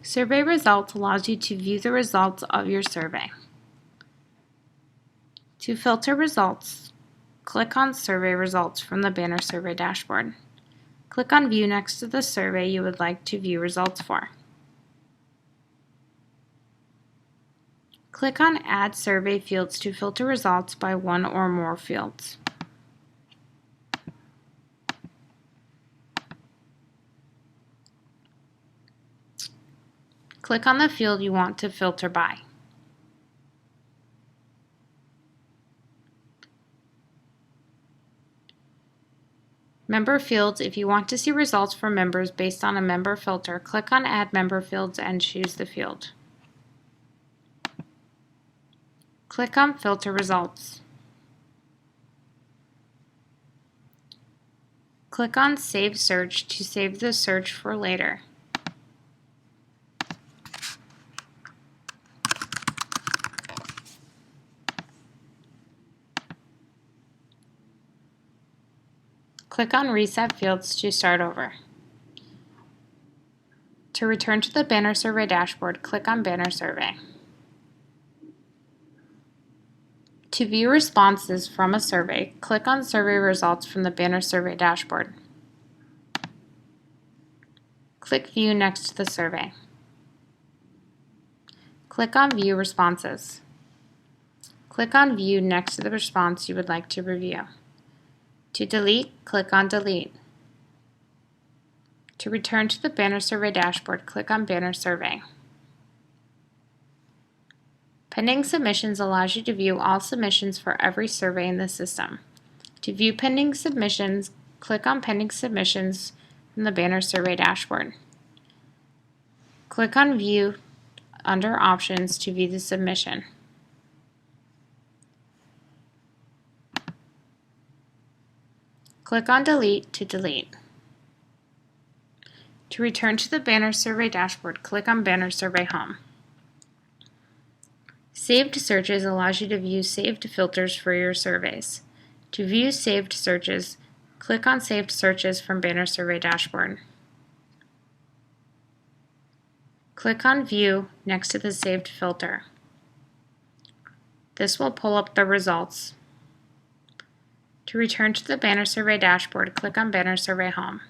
Survey results allows you to view the results of your survey. To filter results, click on Survey Results from the BannerSurvey dashboard. Click on View next to the survey you would like to view results for. Click on Add Survey Fields to filter results by one or more fields. Click on the field you want to filter by. Member fields. If you want to see results for members based on a member filter, click on Add Member Fields and choose the field. Click on Filter Results. Click on Save Search to save the search for later. Click on Reset Fields to start over. To return to the BannerSurvey dashboard, click on BannerSurvey. To view responses from a survey, click on Survey Results from the BannerSurvey dashboard. Click View next to the survey. Click on View Responses. Click on View next to the response you would like to review. To delete, click on Delete. To return to the BannerSurvey dashboard, click on BannerSurvey. Pending Submissions allows you to view all submissions for every survey in the system. To view pending submissions, click on Pending Submissions from the BannerSurvey dashboard. Click on View under Options to view the submission. Click on Delete to delete. To return to the BannerSurvey dashboard, click on BannerSurvey Home. Saved Searches allows you to view saved filters for your surveys. To view saved searches, click on Saved Searches from BannerSurvey dashboard. Click on View next to the saved filter. This will pull up the results. To return to the BannerSurvey dashboard, click on BannerSurvey Home.